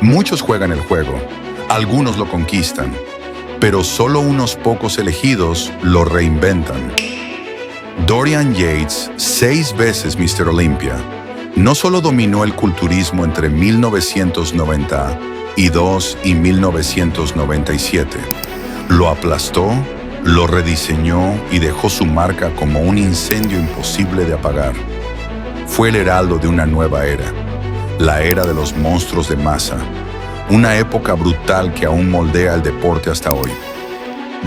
Muchos juegan el juego, algunos lo conquistan, pero solo unos pocos elegidos lo reinventan. Dorian Yates, 6 veces Mr. Olympia, no solo dominó el culturismo entre 1992 y 1997, lo aplastó, lo rediseñó y dejó su marca como un incendio imposible de apagar. Fue el heraldo de una nueva era, la era de los monstruos de masa, una época brutal que aún moldea el deporte hasta hoy.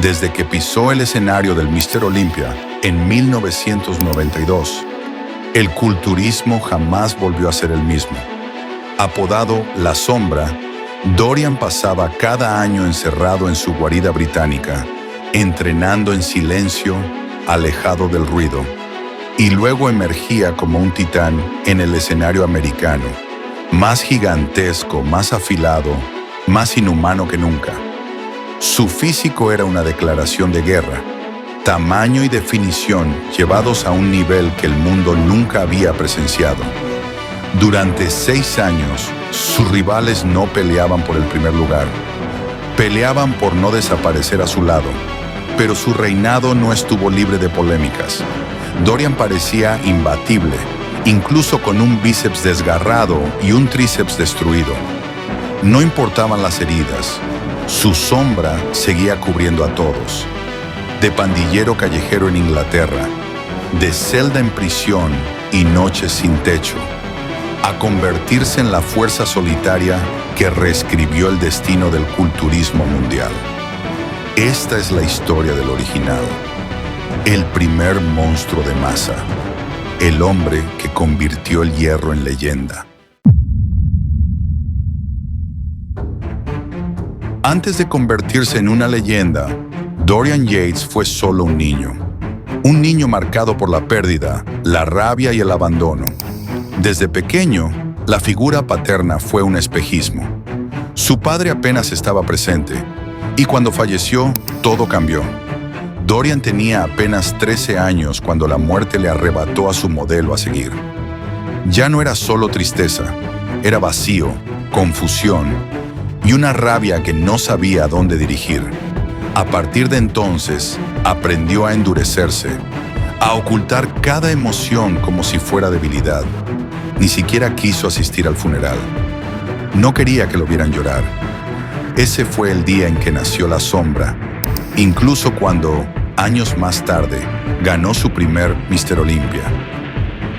Desde que pisó el escenario del Mr. Olympia en 1992, el culturismo jamás volvió a ser el mismo. Apodado La Sombra, Dorian pasaba cada año encerrado en su guarida británica, entrenando en silencio, alejado del ruido, y luego emergía como un titán en el escenario americano, más gigantesco, más afilado, más inhumano que nunca. Su físico era una declaración de guerra, tamaño y definición llevados a un nivel que el mundo nunca había presenciado. Durante 6 años, sus rivales no peleaban por el primer lugar. Peleaban por no desaparecer a su lado, pero su reinado no estuvo libre de polémicas. Dorian parecía imbatible, incluso con un bíceps desgarrado y un tríceps destruido. No importaban las heridas, su sombra seguía cubriendo a todos. De pandillero callejero en Inglaterra, de celda en prisión y noches sin techo, a convertirse en la fuerza solitaria que reescribió el destino del culturismo mundial. Esta es la historia del original, el primer monstruo de masa, el hombre que convirtió el hierro en leyenda. Antes de convertirse en una leyenda, Dorian Yates fue solo un niño marcado por la pérdida, la rabia y el abandono. Desde pequeño, la figura paterna fue un espejismo. Su padre apenas estaba presente, y cuando falleció, todo cambió. Dorian tenía apenas 13 años cuando la muerte le arrebató a su modelo a seguir. Ya no era solo tristeza, era vacío, confusión y una rabia que no sabía a dónde dirigir. A partir de entonces, aprendió a endurecerse, a ocultar cada emoción como si fuera debilidad. Ni siquiera quiso asistir al funeral. No quería que lo vieran llorar. Ese fue el día en que nació La Sombra, incluso cuando, años más tarde, ganó su primer Mr. Olympia.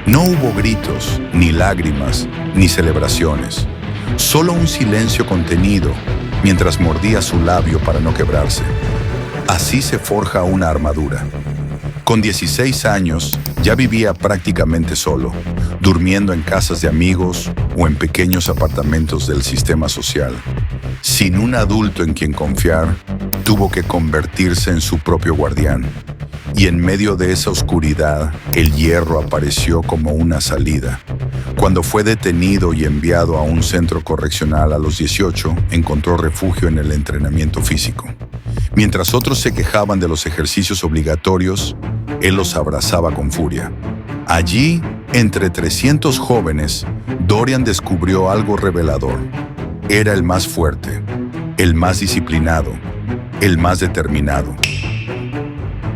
No hubo gritos, ni lágrimas, ni celebraciones. Solo un silencio contenido mientras mordía su labio para no quebrarse. Así se forja una armadura. Con 16 años, ya vivía prácticamente solo, durmiendo en casas de amigos o en pequeños apartamentos del sistema social. Sin un adulto en quien confiar, tuvo que convertirse en su propio guardián. Y en medio de esa oscuridad, el hierro apareció como una salida. Cuando fue detenido y enviado a un centro correccional a los 18, encontró refugio en el entrenamiento físico. Mientras otros se quejaban de los ejercicios obligatorios, él los abrazaba con furia. Allí, entre 300 jóvenes, Dorian descubrió algo revelador. Era el más fuerte, el más disciplinado, el más determinado.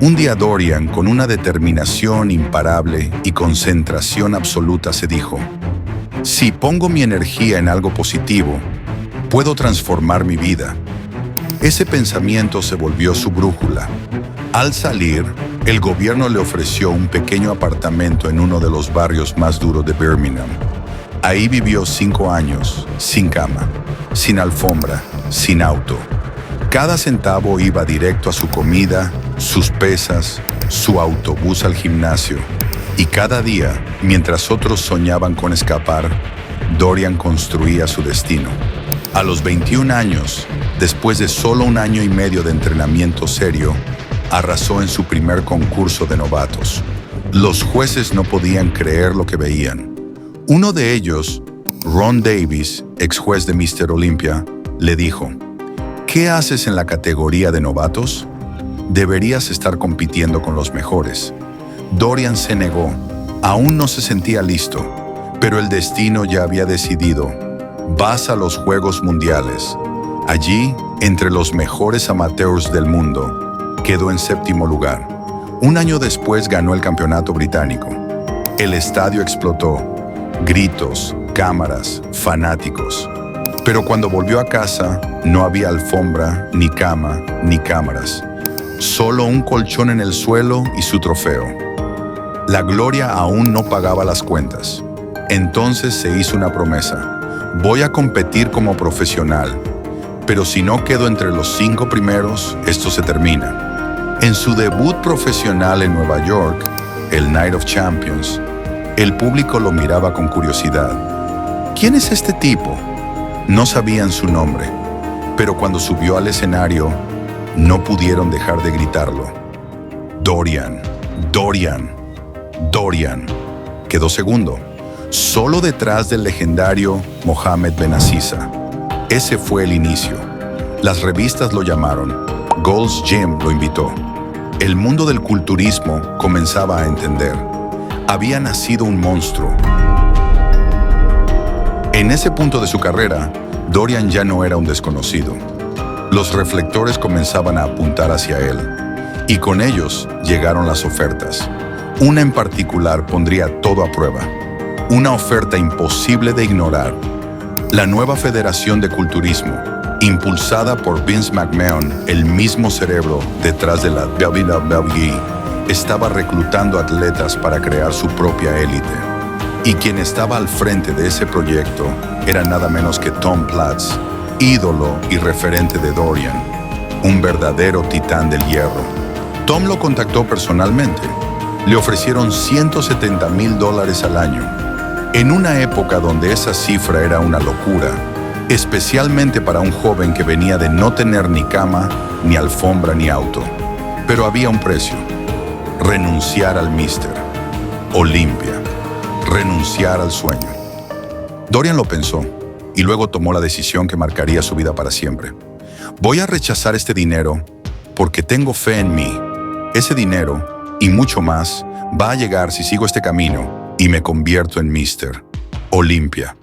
Un día Dorian, con una determinación imparable y concentración absoluta, se dijo: si pongo mi energía en algo positivo, puedo transformar mi vida. Ese pensamiento se volvió su brújula. Al salir, el gobierno le ofreció un pequeño apartamento en uno de los barrios más duros de Birmingham. Ahí vivió 5 años, sin cama, sin alfombra, sin auto. Cada centavo iba directo a su comida, sus pesas, su autobús al gimnasio. Y cada día, mientras otros soñaban con escapar, Dorian construía su destino. A los 21 años, después de solo 1 año y medio de entrenamiento serio, arrasó en su primer concurso de novatos. Los jueces no podían creer lo que veían. Uno de ellos, Ron Davis, ex juez de Mr. Olympia, le dijo: ¿qué haces en la categoría de novatos? Deberías estar compitiendo con los mejores. Dorian se negó. Aún no se sentía listo, pero el destino ya había decidido. Vas a los Juegos Mundiales. Allí, entre los mejores amateurs del mundo, quedó en séptimo lugar. Un año después ganó el campeonato británico. El estadio explotó. Gritos, cámaras, fanáticos. Pero cuando volvió a casa, no había alfombra, ni cama, ni cámaras. Solo un colchón en el suelo y su trofeo. La gloria aún no pagaba las cuentas. Entonces se hizo una promesa. Voy a competir como profesional, pero si no quedo entre los 5 primeros, esto se termina. En su debut profesional en Nueva York, el Night of Champions, el público lo miraba con curiosidad. ¿Quién es este tipo? No sabían su nombre, pero cuando subió al escenario, no pudieron dejar de gritarlo. Dorian, Dorian, Dorian. Quedó segundo, solo detrás del legendario Mohamed Benaziza. Ese fue el inicio. Las revistas lo llamaron. Gold's Gym lo invitó. El mundo del culturismo comenzaba a entender. Había nacido un monstruo. En ese punto de su carrera, Dorian ya no era un desconocido. Los reflectores comenzaban a apuntar hacia él, y con ellos llegaron las ofertas. Una en particular pondría todo a prueba. Una oferta imposible de ignorar. La nueva Federación de Culturismo, impulsada por Vince McMahon, el mismo cerebro detrás de la WWE, estaba reclutando atletas para crear su propia élite. Y quien estaba al frente de ese proyecto era nada menos que Tom Platz, ídolo y referente de Dorian, un verdadero titán del hierro. Tom lo contactó personalmente. Le ofrecieron $170,000 al año, en una época donde esa cifra era una locura, especialmente para un joven que venía de no tener ni cama, ni alfombra, ni auto. Pero había un precio: renunciar al Mister Olympia, renunciar al sueño. Dorian lo pensó y luego tomó la decisión que marcaría su vida para siempre. Voy a rechazar este dinero porque tengo fe en mí. Ese dinero, y mucho más, va a llegar si sigo este camino y me convierto en Mister Olympia.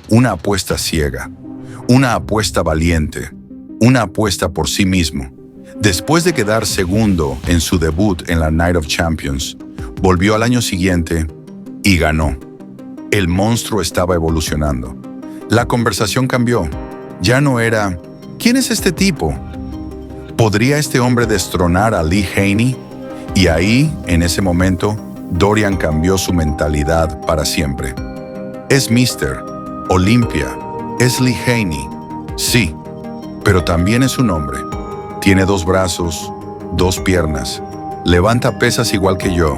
Una apuesta ciega, una apuesta valiente, una apuesta por sí mismo. Después de quedar segundo en su debut en la Night of Champions, volvió al año siguiente y ganó. El monstruo estaba evolucionando. La conversación cambió. Ya no era, ¿quién es este tipo? ¿Podría este hombre destronar a Lee Haney? Y ahí, en ese momento, Dorian cambió su mentalidad para siempre. Es Mister Olympia, es Lee Haney, sí, pero también es un hombre. Tiene 2 brazos, 2 piernas, levanta pesas igual que yo.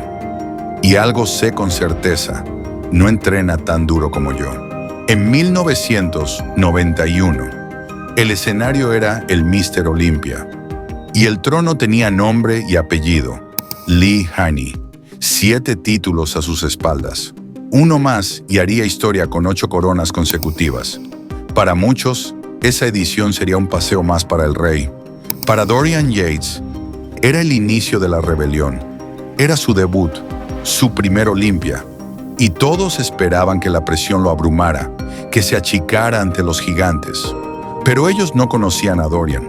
Y algo sé con certeza, no entrena tan duro como yo. En 1991, el escenario era el Mister Olympia, y el trono tenía nombre y apellido: Lee Haney. 7 títulos a sus espaldas. Uno más y haría historia con 8 coronas consecutivas. Para muchos, esa edición sería un paseo más para el rey. Para Dorian Yates, era el inicio de la rebelión. Era su debut, su primer Olympia. Y todos esperaban que la presión lo abrumara, que se achicara ante los gigantes. Pero ellos no conocían a Dorian.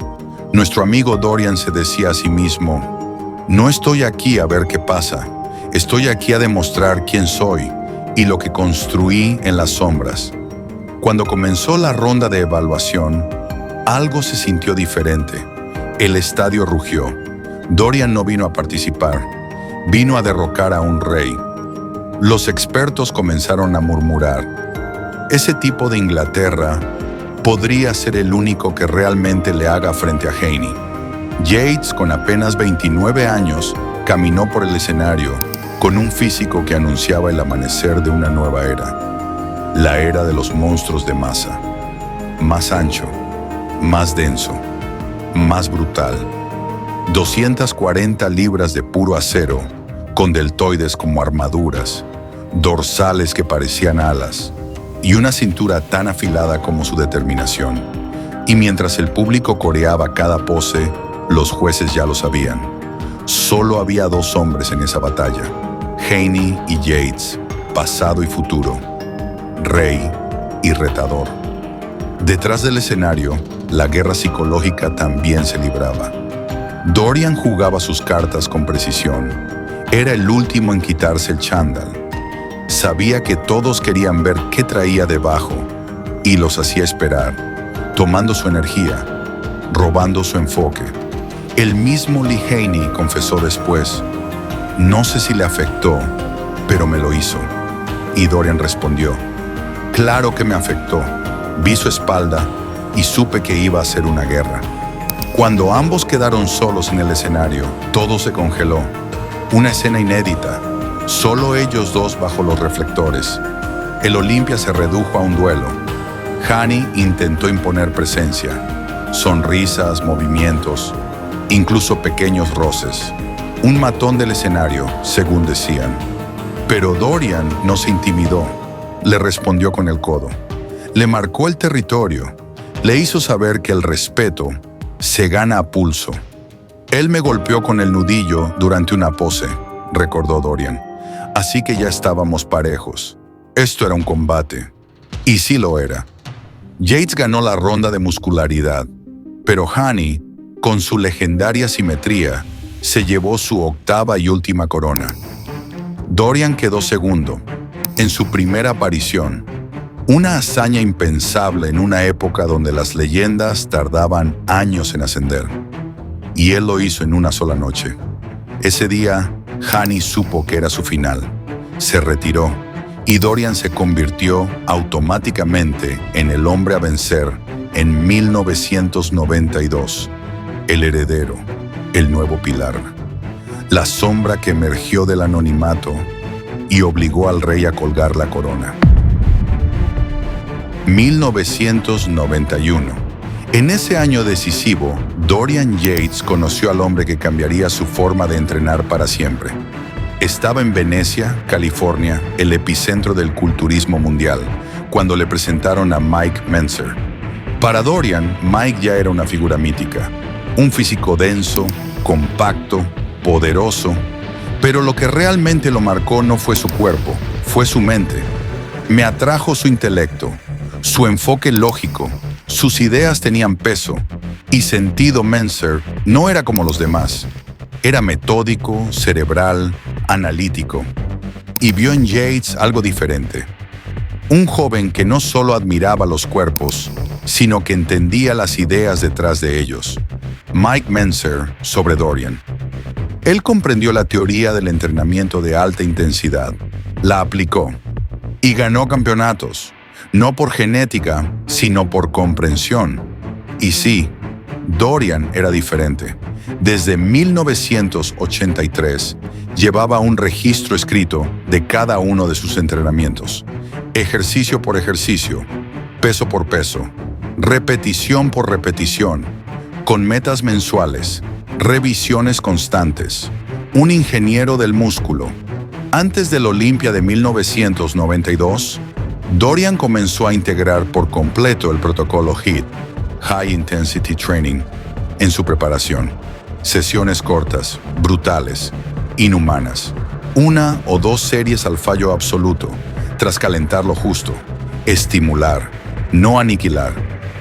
Nuestro amigo Dorian se decía a sí mismo: no estoy aquí a ver qué pasa. Estoy aquí a demostrar quién soy y lo que construí en las sombras. Cuando comenzó la ronda de evaluación, algo se sintió diferente. El estadio rugió. Dorian no vino a participar, vino a derrocar a un rey. Los expertos comenzaron a murmurar: ese tipo de Inglaterra podría ser el único que realmente le haga frente a Haney. Yates, con apenas 29 años, caminó por el escenario con un físico que anunciaba el amanecer de una nueva era. La era de los monstruos de masa. Más ancho, más denso, más brutal. 240 libras de puro acero, con deltoides como armaduras, dorsales que parecían alas, y una cintura tan afilada como su determinación. Y mientras el público coreaba cada pose, los jueces ya lo sabían. Solo había 2 hombres en esa batalla: Haney y Yates, pasado y futuro, rey y retador. Detrás del escenario, la guerra psicológica también se libraba. Dorian jugaba sus cartas con precisión. Era el último en quitarse el chándal. Sabía que todos querían ver qué traía debajo y los hacía esperar, tomando su energía, robando su enfoque. El mismo Lee Haney confesó después: "No sé si le afectó, pero me lo hizo". Y Dorian respondió: "Claro que me afectó. Vi su espalda y supe que iba a ser una guerra". Cuando ambos quedaron solos en el escenario, todo se congeló. Una escena inédita, solo ellos dos bajo los reflectores. El Olympia se redujo a un duelo. Haney intentó imponer presencia, sonrisas, movimientos, incluso pequeños roces. Un matón del escenario, según decían. Pero Dorian no se intimidó. Le respondió con el codo. Le marcó el territorio. Le hizo saber que el respeto se gana a pulso. Él me golpeó con el nudillo durante una pose, recordó Dorian. Así que ya estábamos parejos. Esto era un combate. Y sí lo era. Yates ganó la ronda de muscularidad, pero Haney, con su legendaria simetría, se llevó su octava y última corona. Dorian quedó segundo, en su primera aparición, una hazaña impensable en una época donde las leyendas tardaban años en ascender. Y él lo hizo en una sola noche. Ese día, Haney supo que era su final. Se retiró, y Dorian se convirtió automáticamente en el hombre a vencer en 1992. El heredero, el nuevo pilar. La sombra que emergió del anonimato y obligó al rey a colgar la corona. 1991. En ese año decisivo, Dorian Yates conoció al hombre que cambiaría su forma de entrenar para siempre. Estaba en Venecia, California, el epicentro del culturismo mundial, cuando le presentaron a Mike Mentzer. Para Dorian, Mike ya era una figura mítica. Un físico denso, compacto, poderoso. Pero lo que realmente lo marcó no fue su cuerpo, fue su mente. Me atrajo su intelecto, su enfoque lógico. Sus ideas tenían peso y sentido. Mentzer no era como los demás. Era metódico, cerebral, analítico. Y vio en Yates algo diferente. Un joven que no solo admiraba los cuerpos, sino que entendía las ideas detrás de ellos. Mike Mentzer sobre Dorian. Él comprendió la teoría del entrenamiento de alta intensidad, la aplicó y ganó campeonatos. No por genética, sino por comprensión. Y sí, Dorian era diferente. Desde 1983, llevaba un registro escrito de cada uno de sus entrenamientos. Ejercicio por ejercicio, peso por peso, repetición por repetición, con metas mensuales, revisiones constantes. Un ingeniero del músculo. Antes del Olympia de 1992, Dorian comenzó a integrar por completo el protocolo HIIT, High Intensity Training, en su preparación. Sesiones cortas, brutales, inhumanas. 1 o 2 series al fallo absoluto, tras calentar lo justo. Estimular, no aniquilar.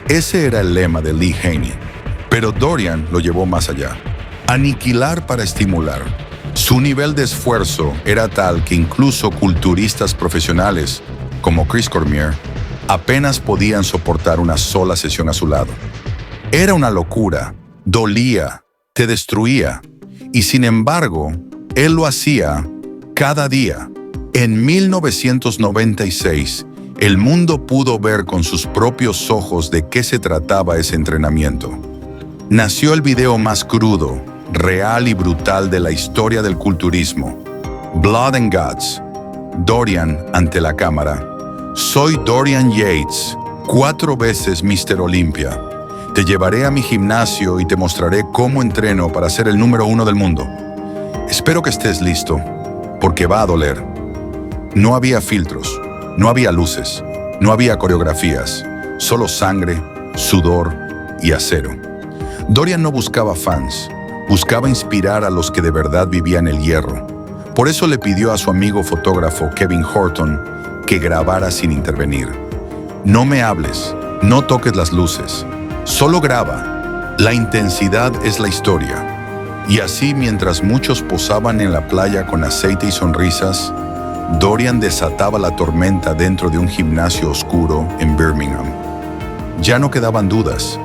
Ese era el lema de Lee Haney. Pero Dorian lo llevó más allá. Aniquilar para estimular. Su nivel de esfuerzo era tal que incluso culturistas profesionales como Chris Cormier, apenas podían soportar una sola sesión a su lado. Era una locura, dolía, te destruía, y sin embargo, él lo hacía cada día. En 1996, el mundo pudo ver con sus propios ojos de qué se trataba ese entrenamiento. Nació el video más crudo, real y brutal de la historia del culturismo, Blood and Guts. Dorian ante la cámara. Soy Dorian Yates, 4 veces Mr. Olympia. Te llevaré a mi gimnasio y te mostraré cómo entreno para ser el número 1 del mundo. Espero que estés listo, porque va a doler. No había filtros, no había luces, no había coreografías, solo sangre, sudor y acero. Dorian no buscaba fans, buscaba inspirar a los que de verdad vivían el hierro. Por eso le pidió a su amigo fotógrafo Kevin Horton que grabara sin intervenir. No me hables, No toques las luces, solo graba. La intensidad es la historia. Y así, mientras muchos posaban en la playa con aceite y sonrisas, Dorian desataba la tormenta dentro de un gimnasio oscuro en Birmingham. Ya no quedaban dudas.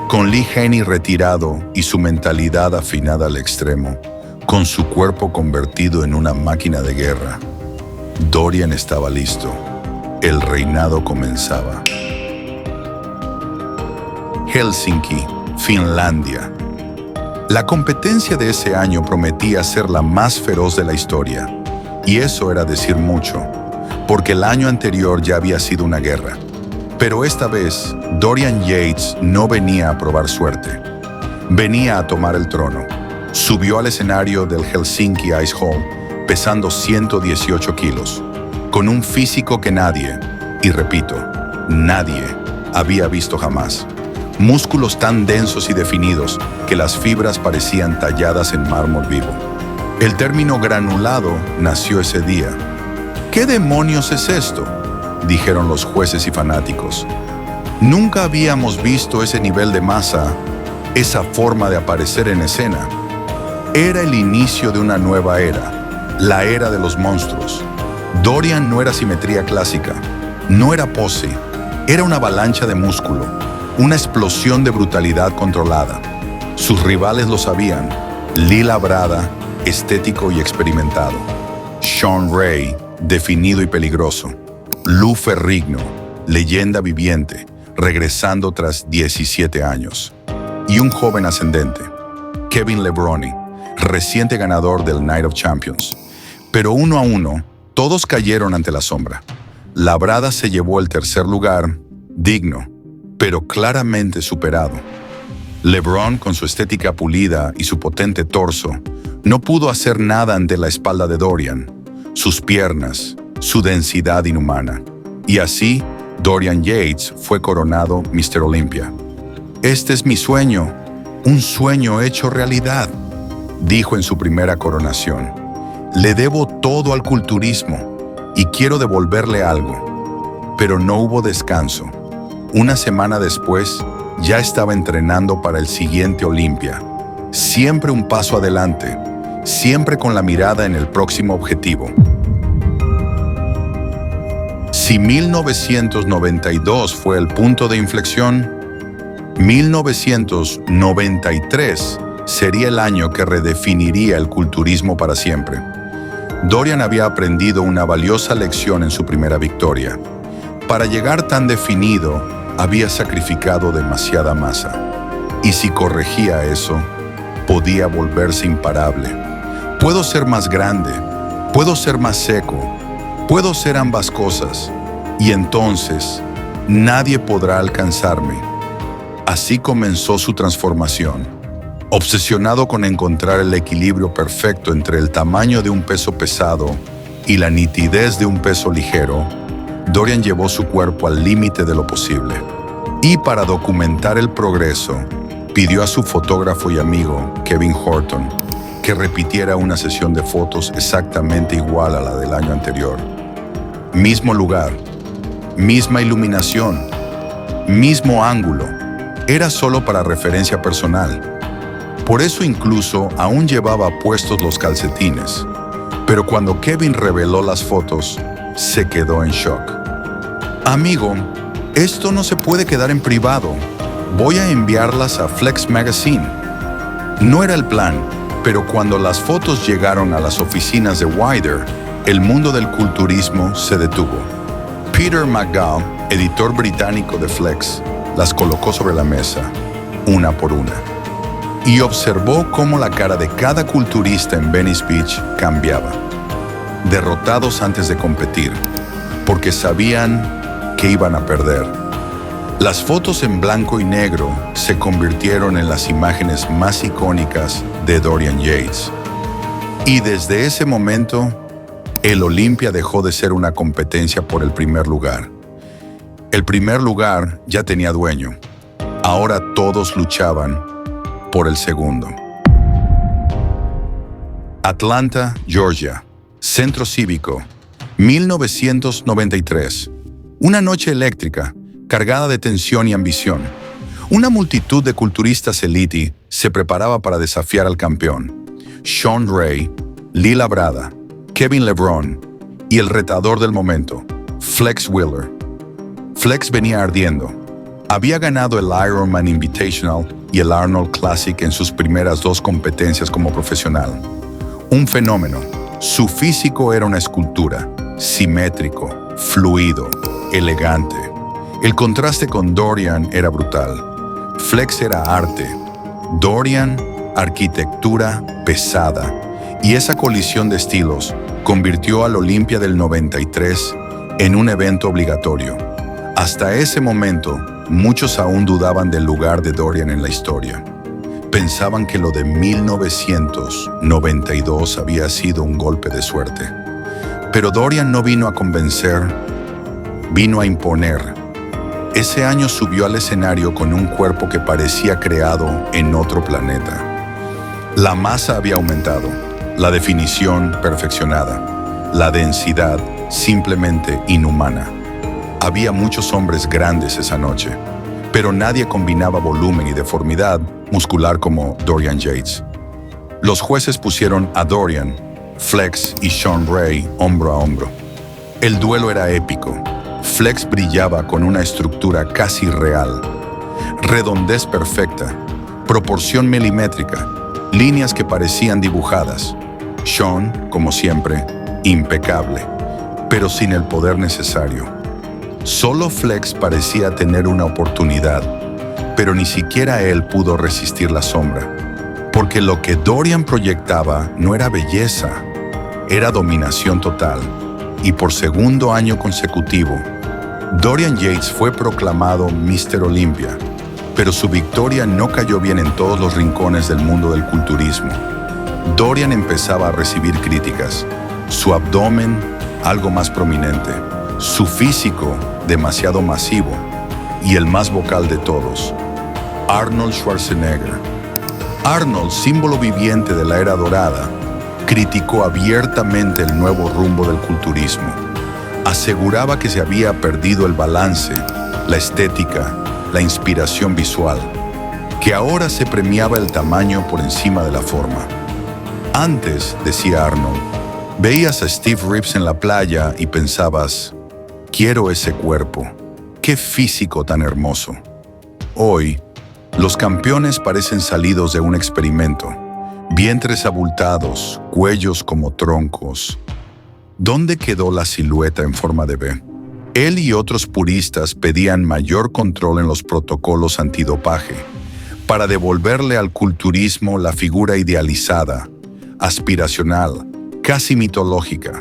Con Lee Haney retirado y su mentalidad afinada al extremo, con su cuerpo convertido en una máquina de guerra, Dorian estaba listo. El reinado comenzaba. Helsinki, Finlandia. La competencia de ese año prometía ser la más feroz de la historia, y eso era decir mucho, porque el año anterior ya había sido una guerra. Pero esta vez, Dorian Yates no venía a probar suerte. Venía a tomar el trono. Subió al escenario del Helsinki Ice Hall, pesando 118 kilos, con un físico que nadie, y repito, nadie, había visto jamás. Músculos tan densos y definidos que las fibras parecían talladas en mármol vivo. El término granulado nació ese día. ¿Qué demonios es esto?, dijeron los jueces y fanáticos. Nunca habíamos visto ese nivel de masa, esa forma de aparecer en escena. Era el inicio de una nueva era, la era de los monstruos. Dorian no era simetría clásica, no era pose, era una avalancha de músculo, una explosión de brutalidad controlada. Sus rivales lo sabían. Lee Labrada, estético y experimentado. Sean Ray, definido y peligroso. Lou Ferrigno, leyenda viviente, regresando tras 17 años. Y un joven ascendente, Kevin Levrone, reciente ganador del Night of Champions. Pero uno a uno, todos cayeron ante la sombra. Labrada se llevó el tercer lugar, digno, pero claramente superado. LeBron, con su estética pulida y su potente torso, no pudo hacer nada ante la espalda de Dorian, sus piernas, su densidad inhumana. Y así, Dorian Yates fue coronado Mr. Olympia. «Este es mi sueño, un sueño hecho realidad», dijo en su primera coronación. «Le debo todo al culturismo y quiero devolverle algo». Pero no hubo descanso. Una semana después, ya estaba entrenando para el siguiente Olympia. Siempre un paso adelante, siempre con la mirada en el próximo objetivo. Si 1992 fue el punto de inflexión, 1993 sería el año que redefiniría el culturismo para siempre. Dorian había aprendido una valiosa lección en su primera victoria. Para llegar tan definido, había sacrificado demasiada masa. Y si corregía eso, podía volverse imparable. Puedo ser más grande, puedo ser más seco, puedo ser ambas cosas, y entonces nadie podrá alcanzarme. Así comenzó su transformación. Obsesionado con encontrar el equilibrio perfecto entre el tamaño de un peso pesado y la nitidez de un peso ligero, Dorian llevó su cuerpo al límite de lo posible. Y para documentar el progreso, pidió a su fotógrafo y amigo, Kevin Horton, que repitiera una sesión de fotos exactamente igual a la del año anterior. Mismo lugar, misma iluminación, mismo ángulo. Era solo para referencia personal. Por eso incluso aún llevaba puestos los calcetines. Pero cuando Kevin reveló las fotos, se quedó en shock. «Amigo, esto no se puede quedar en privado. Voy a enviarlas a Flex Magazine». No era el plan, pero cuando las fotos llegaron a las oficinas de Wider, el mundo del culturismo se detuvo. Peter McGall, editor británico de Flex, las colocó sobre la mesa, una por una, y observó cómo la cara de cada culturista en Venice Beach cambiaba. Derrotados antes de competir, porque sabían que iban a perder. Las fotos en blanco y negro se convirtieron en las imágenes más icónicas de Dorian Yates. Y desde ese momento, el Olympia dejó de ser una competencia por el primer lugar. El primer lugar ya tenía dueño. Ahora todos luchaban por el segundo. Atlanta, Georgia. Centro Cívico. 1993. Una noche eléctrica, cargada de tensión y ambición. Una multitud de culturistas elite se preparaba para desafiar al campeón. Shawn Ray, Lee Labrada, Kevin LeBron y el retador del momento, Flex Wheeler. Flex venía ardiendo. Había ganado el Ironman Invitational y el Arnold Classic en sus primeras 2 competencias como profesional. Un fenómeno. Su físico era una escultura, simétrico, fluido, elegante. El contraste con Dorian era brutal. Flex era arte. Dorian, arquitectura pesada. Y esa colisión de estilos convirtió al Olympia del 93 en un evento obligatorio. Hasta ese momento, muchos aún dudaban del lugar de Dorian en la historia. Pensaban que lo de 1992 había sido un golpe de suerte. Pero Dorian no vino a convencer, vino a imponer. Ese año subió al escenario con un cuerpo que parecía creado en otro planeta. La masa había aumentado, la definición perfeccionada, la densidad simplemente inhumana. Había muchos hombres grandes esa noche, pero nadie combinaba volumen y deformidad muscular como Dorian Yates. Los jueces pusieron a Dorian, Flex y Shawn Ray hombro a hombro. El duelo era épico. Flex brillaba con una estructura casi real, redondez perfecta, proporción milimétrica, líneas que parecían dibujadas. Shawn, como siempre, impecable, pero sin el poder necesario. Solo Flex parecía tener una oportunidad, pero ni siquiera él pudo resistir la sombra, porque lo que Dorian proyectaba no era belleza, era dominación total, y por segundo año consecutivo, Dorian Yates fue proclamado Mr. Olympia, pero su victoria no cayó bien en todos los rincones del mundo del culturismo. Dorian empezaba a recibir críticas, su abdomen algo más prominente, su físico demasiado masivo y el más vocal de todos, Arnold Schwarzenegger. Arnold, símbolo viviente de la era dorada, criticó abiertamente el nuevo rumbo del culturismo. Aseguraba que se había perdido el balance, la estética, la inspiración visual, que ahora se premiaba el tamaño por encima de la forma. Antes, decía Arnold, veías a Steve Reeves en la playa y pensabas, quiero ese cuerpo, qué físico tan hermoso. Hoy, los campeones parecen salidos de un experimento, vientres abultados, cuellos como troncos. ¿Dónde quedó la silueta en forma de V? Él y otros puristas pedían mayor control en los protocolos antidopaje para devolverle al culturismo la figura idealizada, aspiracional, casi mitológica.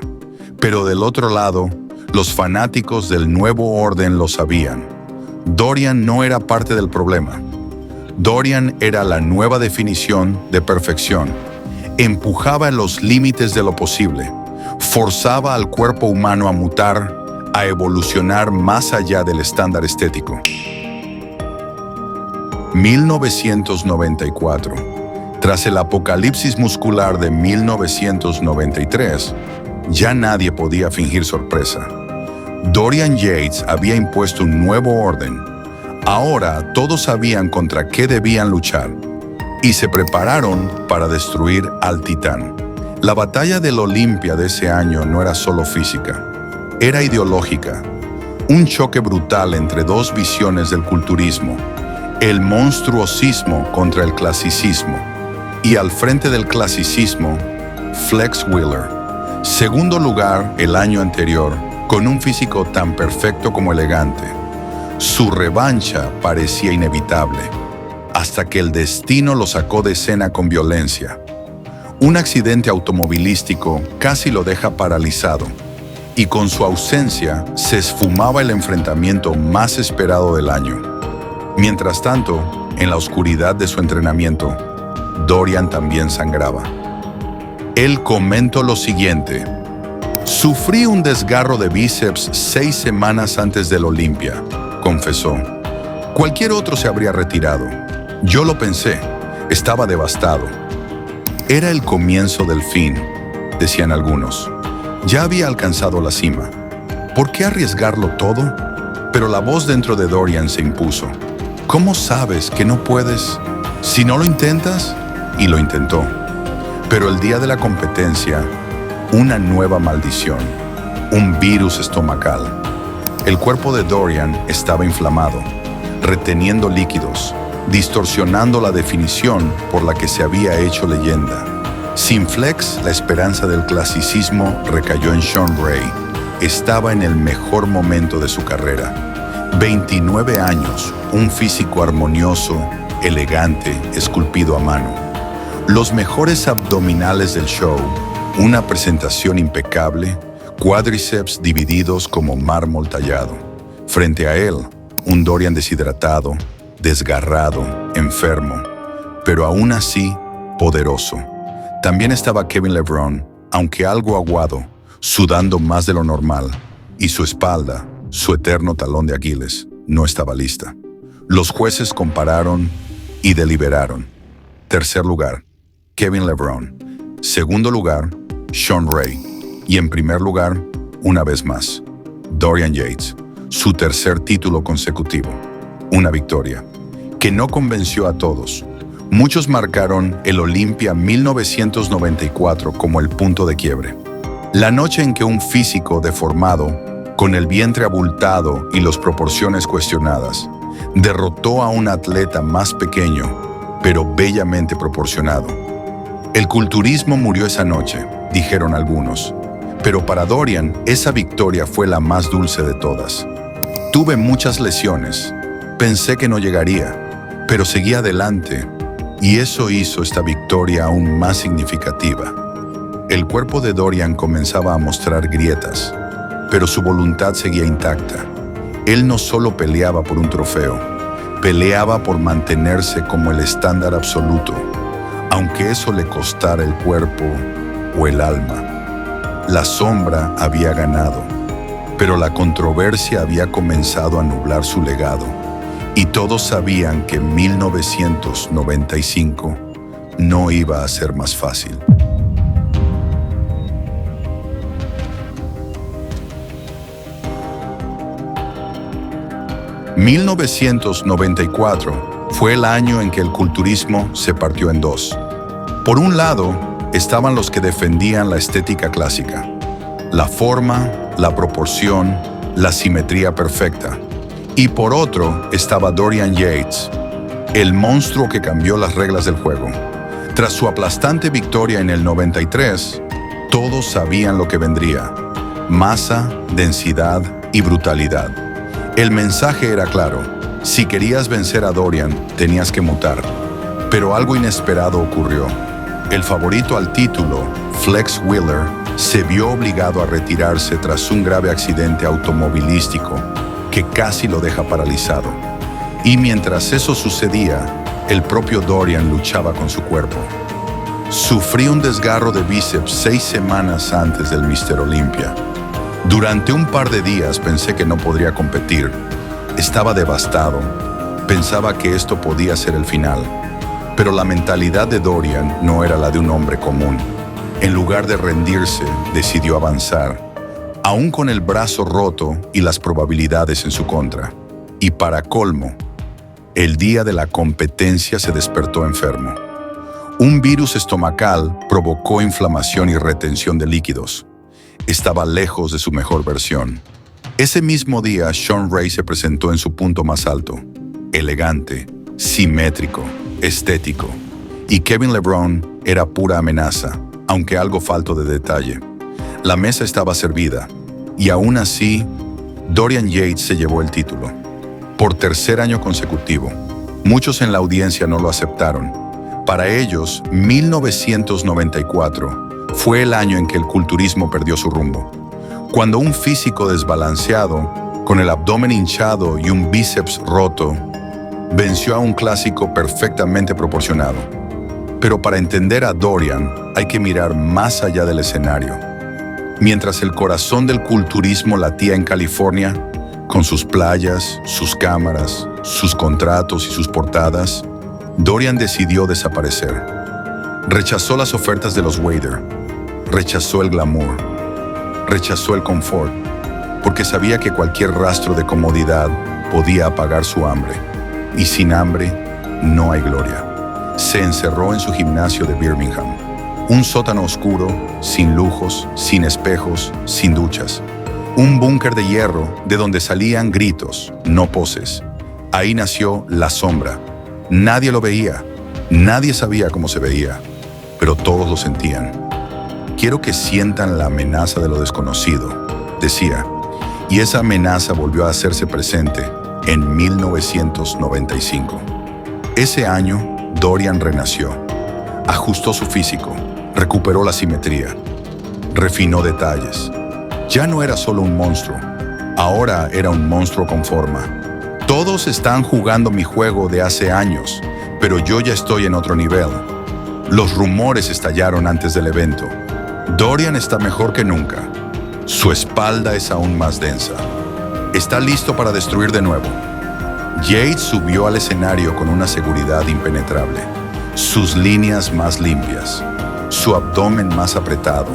Pero del otro lado, los fanáticos del nuevo orden lo sabían. Dorian no era parte del problema. Dorian era la nueva definición de perfección. Empujaba los límites de lo posible. Forzaba al cuerpo humano a mutar, a evolucionar más allá del estándar estético. 1994. Tras el apocalipsis muscular de 1993, ya nadie podía fingir sorpresa. Dorian Yates había impuesto un nuevo orden. Ahora todos sabían contra qué debían luchar y se prepararon para destruir al titán. La batalla del Olympia de ese año no era solo física, era ideológica. Un choque brutal entre dos visiones del culturismo, el monstruosismo contra el clasicismo, y al frente del clasicismo, Flex Wheeler. Segundo lugar el año anterior, con un físico tan perfecto como elegante. Su revancha parecía inevitable, hasta que el destino lo sacó de escena con violencia. Un accidente automovilístico casi lo deja paralizado, y con su ausencia se esfumaba el enfrentamiento más esperado del año. Mientras tanto, en la oscuridad de su entrenamiento, Dorian también sangraba. Él comentó lo siguiente: sufrí un desgarro de bíceps 6 semanas antes del Olympia, confesó. Cualquier otro se habría retirado. Yo lo pensé, estaba devastado. Era el comienzo del fin, decían algunos. Ya había alcanzado la cima. ¿Por qué arriesgarlo todo? Pero la voz dentro de Dorian se impuso. ¿Cómo sabes que no puedes? Si no lo intentas, y lo intentó. Pero el día de la competencia, una nueva maldición, un virus estomacal. El cuerpo de Dorian estaba inflamado, reteniendo líquidos, distorsionando la definición por la que se había hecho leyenda. Sin Flex, la esperanza del clasicismo recayó en Sean Ray. Estaba en el mejor momento de su carrera. 29 años, un físico armonioso, elegante, esculpido a mano. Los mejores abdominales del show, una presentación impecable, cuádriceps divididos como mármol tallado. Frente a él, un Dorian deshidratado, desgarrado, enfermo, pero aún así poderoso. También estaba Kevin LeBron, aunque algo aguado, sudando más de lo normal, y su espalda, su eterno talón de Aquiles, no estaba lista. Los jueces compararon y deliberaron. Tercer lugar, Kevin LeBron. Segundo lugar, Sean Ray. Y en primer lugar, una vez más, Dorian Yates, su tercer título consecutivo. Una victoria que no convenció a todos. Muchos marcaron el Olympia 1994 como el punto de quiebre. La noche en que un físico deformado, con el vientre abultado y las proporciones cuestionadas, derrotó a un atleta más pequeño, pero bellamente proporcionado. El culturismo murió esa noche, dijeron algunos, pero para Dorian esa victoria fue la más dulce de todas. Tuve muchas lesiones, pensé que no llegaría, pero seguí adelante. Y eso hizo esta victoria aún más significativa. El cuerpo de Dorian comenzaba a mostrar grietas, pero su voluntad seguía intacta. Él no solo peleaba por un trofeo, peleaba por mantenerse como el estándar absoluto, aunque eso le costara el cuerpo o el alma. La sombra había ganado, pero la controversia había comenzado a nublar su legado. Y todos sabían que 1995 no iba a ser más fácil. «1994 fue el año en que el culturismo se partió en dos. Por un lado, estaban los que defendían la estética clásica, la forma, la proporción, la simetría perfecta. Y por otro estaba Dorian Yates, el monstruo que cambió las reglas del juego. Tras su aplastante victoria en el 93, todos sabían lo que vendría: masa, densidad y brutalidad. El mensaje era claro: si querías vencer a Dorian, tenías que mutar. Pero algo inesperado ocurrió. El favorito al título, Flex Wheeler, se vio obligado a retirarse tras un grave accidente automovilístico que casi lo deja paralizado. Y mientras eso sucedía, el propio Dorian luchaba con su cuerpo. Sufrí un desgarro de bíceps 6 semanas antes del Mr. Olympia. Durante un par de días pensé que no podría competir. Estaba devastado. Pensaba que esto podía ser el final. Pero la mentalidad de Dorian no era la de un hombre común. En lugar de rendirse, decidió avanzar, aún con el brazo roto y las probabilidades en su contra. Y para colmo, el día de la competencia se despertó enfermo. Un virus estomacal provocó inflamación y retención de líquidos. Estaba lejos de su mejor versión. Ese mismo día, Sean Ray se presentó en su punto más alto, elegante, simétrico, estético. Y Kevin LeBron era pura amenaza, aunque algo falto de detalle. La mesa estaba servida, y aún así, Dorian Yates se llevó el título. Por tercer año consecutivo. Muchos en la audiencia no lo aceptaron. Para ellos, 1994 fue el año en que el culturismo perdió su rumbo. Cuando un físico desbalanceado, con el abdomen hinchado y un bíceps roto, venció a un clásico perfectamente proporcionado. Pero para entender a Dorian, hay que mirar más allá del escenario. Mientras el corazón del culturismo latía en California, con sus playas, sus cámaras, sus contratos y sus portadas, Dorian decidió desaparecer. Rechazó las ofertas de los Wader, rechazó el glamour, rechazó el confort. porque sabía que cualquier rastro de comodidad podía apagar su hambre. Y sin hambre, no hay gloria. Se encerró en su gimnasio de Birmingham, un sótano oscuro, sin lujos, sin espejos, sin duchas. Un búnker de hierro de donde salían gritos, no poses. Ahí nació La Sombra. Nadie lo veía, nadie sabía cómo se veía, pero todos lo sentían. Quiero que sientan la amenaza de lo desconocido, decía, y esa amenaza volvió a hacerse presente en 1995. Ese año, Dorian renació, ajustó su físico, recuperó la simetría, refinó detalles. Ya no era solo un monstruo, ahora era un monstruo con forma. Todos están jugando mi juego de hace años, pero yo ya estoy en otro nivel. Los rumores estallaron antes del evento. Dorian está mejor que nunca. Su espalda es aún más densa. Está listo para destruir de nuevo. Yates subió al escenario con una seguridad impenetrable. Sus líneas más limpias, su abdomen más apretado,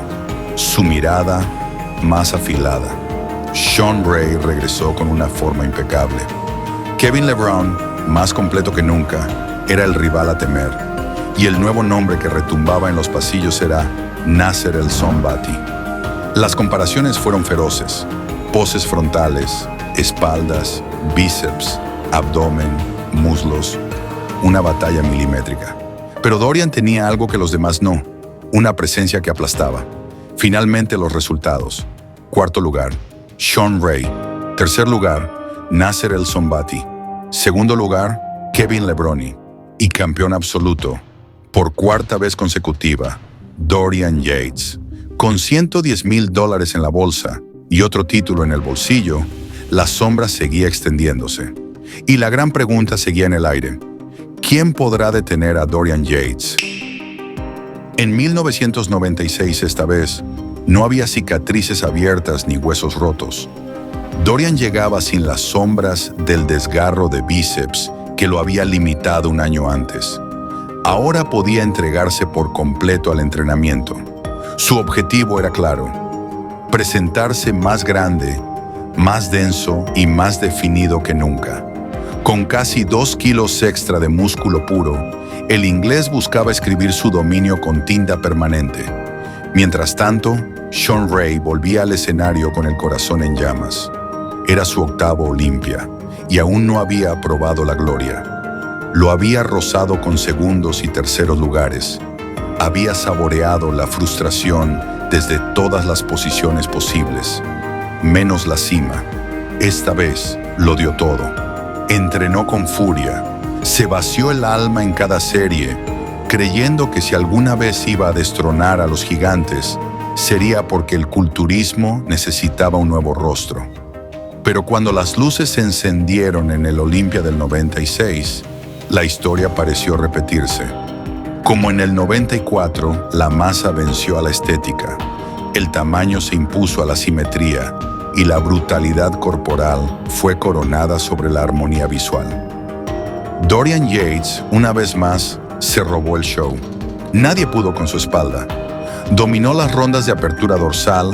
su mirada más afilada. Sean Ray regresó con una forma impecable. Kevin LeBron, más completo que nunca, era el rival a temer, y el nuevo nombre que retumbaba en los pasillos era Nasser El Sonbaty. Las comparaciones fueron feroces. Poses frontales, espaldas, bíceps, abdomen, muslos. Una batalla milimétrica. Pero Dorian tenía algo que los demás no, una presencia que aplastaba. Finalmente los resultados. Cuarto lugar, Sean Ray. Tercer lugar, Nasser El Sonbaty. Segundo lugar, Kevin LeBron. Y campeón absoluto, por cuarta vez consecutiva, Dorian Yates. Con $110,000 en la bolsa y otro título en el bolsillo, la sombra seguía extendiéndose. Y la gran pregunta seguía en el aire. ¿Quién podrá detener a Dorian Yates? En 1996, esta vez, no había cicatrices abiertas ni huesos rotos. Dorian llegaba sin las sombras del desgarro de bíceps que lo había limitado un año antes. Ahora podía entregarse por completo al entrenamiento. Su objetivo era claro: presentarse más grande, más denso y más definido que nunca. Con casi 2 kilos extra de músculo puro, el inglés buscaba escribir su dominio con tinta permanente. Mientras tanto, Sean Ray volvía al escenario con el corazón en llamas. Era su octavo Olympia y aún no había probado la gloria. Lo había rozado con segundos y terceros lugares. Había saboreado la frustración desde todas las posiciones posibles, menos la cima. Esta vez lo dio todo. Entrenó con furia, se vació el alma en cada serie, creyendo que si alguna vez iba a destronar a los gigantes, sería porque el culturismo necesitaba un nuevo rostro. Pero cuando las luces se encendieron en el Olympia del 96, la historia pareció repetirse. Como en el 94, la masa venció a la estética, el tamaño se impuso a la simetría y la brutalidad corporal fue coronada sobre la armonía visual. Dorian Yates, una vez más, se robó el show. Nadie pudo con su espalda. Dominó las rondas de apertura dorsal,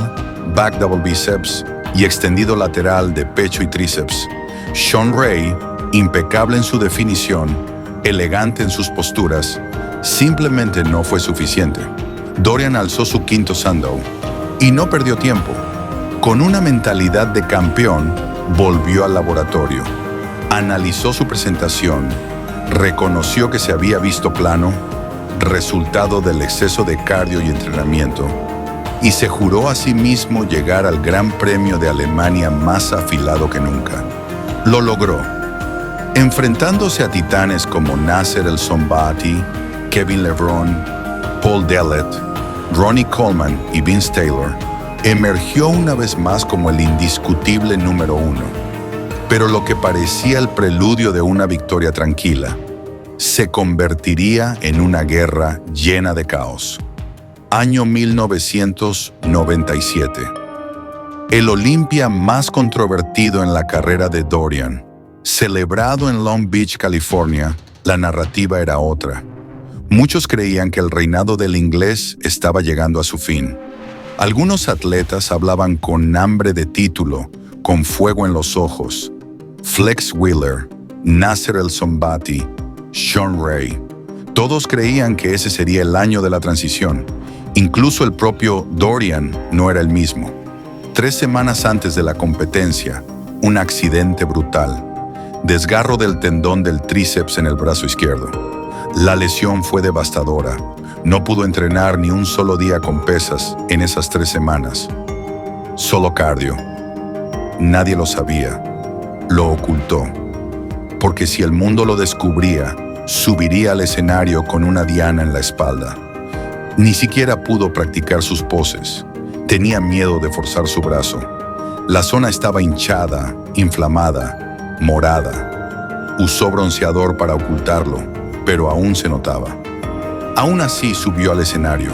back double biceps y extendido lateral de pecho y tríceps. Sean Ray, impecable en su definición, elegante en sus posturas, simplemente no fue suficiente. Dorian alzó su quinto Sandow y no perdió tiempo. Con una mentalidad de campeón, volvió al laboratorio. Analizó su presentación, reconoció que se había visto plano, resultado del exceso de cardio y entrenamiento, y se juró a sí mismo llegar al Gran Premio de Alemania más afilado que nunca. Lo logró. Enfrentándose a titanes como Nasser El Sonbaty, Kevin LeBron, Paul Dellett, Ronnie Coleman y Vince Taylor, emergió una vez más como el indiscutible número 1. Pero lo que parecía el preludio de una victoria tranquila, se convertiría en una guerra llena de caos. Año 1997. El Olympia más controvertido en la carrera de Dorian. Celebrado en Long Beach, California, la narrativa era otra. Muchos creían que el reinado del inglés estaba llegando a su fin. Algunos atletas hablaban con hambre de título, con fuego en los ojos. Flex Wheeler, Nasser El Sonbaty, Shawn Ray. Todos creían que ese sería el año de la transición. Incluso el propio Dorian no era el mismo. 3 semanas antes de la competencia, un accidente brutal. Desgarro del tendón del tríceps en el brazo izquierdo. La lesión fue devastadora. No pudo entrenar ni un solo día con pesas en esas 3 semanas. Solo cardio. Nadie lo sabía. Lo ocultó. Porque si el mundo lo descubría, subiría al escenario con una diana en la espalda. Ni siquiera pudo practicar sus poses. Tenía miedo de forzar su brazo. La zona estaba hinchada, inflamada, morada. Usó bronceador para ocultarlo, pero aún se notaba. Aún así subió al escenario,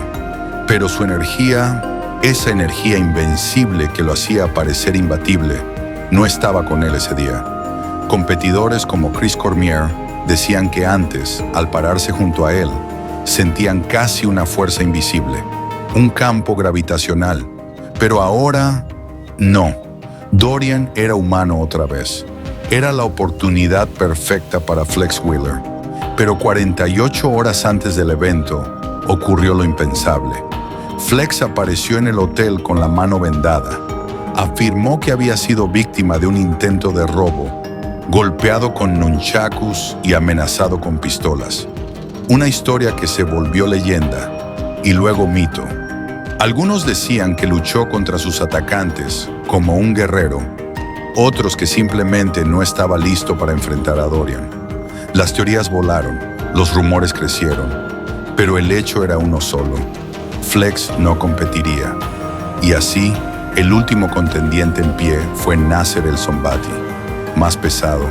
pero su energía, esa energía invencible que lo hacía parecer imbatible, no estaba con él ese día. Competidores como Chris Cormier decían que antes, al pararse junto a él, sentían casi una fuerza invisible, un campo gravitacional. Pero ahora, no. Dorian era humano otra vez. Era la oportunidad perfecta para Flex Wheeler. Pero 48 horas antes del evento, ocurrió lo impensable. Flex apareció en el hotel con la mano vendada. Afirmó que había sido víctima de un intento de robo, golpeado con nunchakus y amenazado con pistolas. Una historia que se volvió leyenda y luego mito. Algunos decían que luchó contra sus atacantes como un guerrero, otros que simplemente no estaba listo para enfrentar a Dorian. Las teorías volaron, los rumores crecieron, pero el hecho era uno solo. Flex no competiría. Y así, el último contendiente en pie fue Nasser El Sonbaty. Más pesado,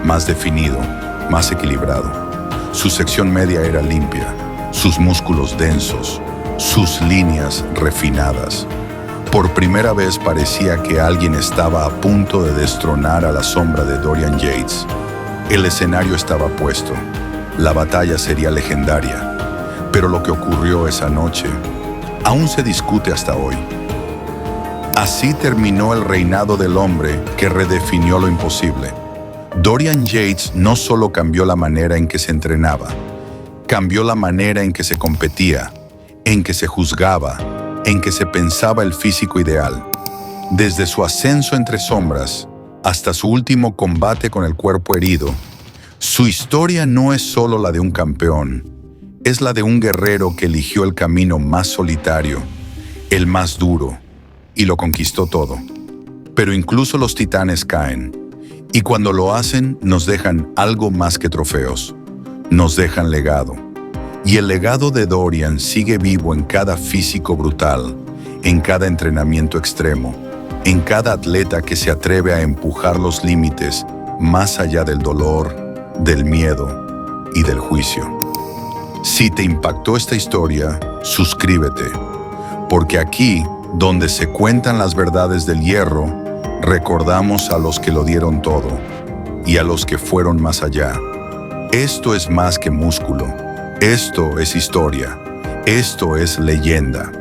más definido, más equilibrado. Su sección media era limpia, sus músculos densos, sus líneas refinadas. Por primera vez parecía que alguien estaba a punto de destronar a la sombra de Dorian Yates. El escenario estaba puesto. La batalla sería legendaria. Pero lo que ocurrió esa noche aún se discute hasta hoy. Así terminó el reinado del hombre que redefinió lo imposible. Dorian Yates no solo cambió la manera en que se entrenaba, cambió la manera en que se competía, en que se juzgaba, en que se pensaba el físico ideal. Desde su ascenso entre sombras hasta su último combate con el cuerpo herido, su historia no es solo la de un campeón, es la de un guerrero que eligió el camino más solitario, el más duro, y lo conquistó todo. Pero incluso los titanes caen, y cuando lo hacen nos dejan algo más que trofeos, nos dejan legado. Y el legado de Dorian sigue vivo en cada físico brutal, en cada entrenamiento extremo, en cada atleta que se atreve a empujar los límites más allá del dolor, del miedo y del juicio. Si te impactó esta historia, suscríbete, porque aquí, donde se cuentan las verdades del hierro, recordamos a los que lo dieron todo y a los que fueron más allá. Esto es más que músculo. Esto es historia. Esto es leyenda.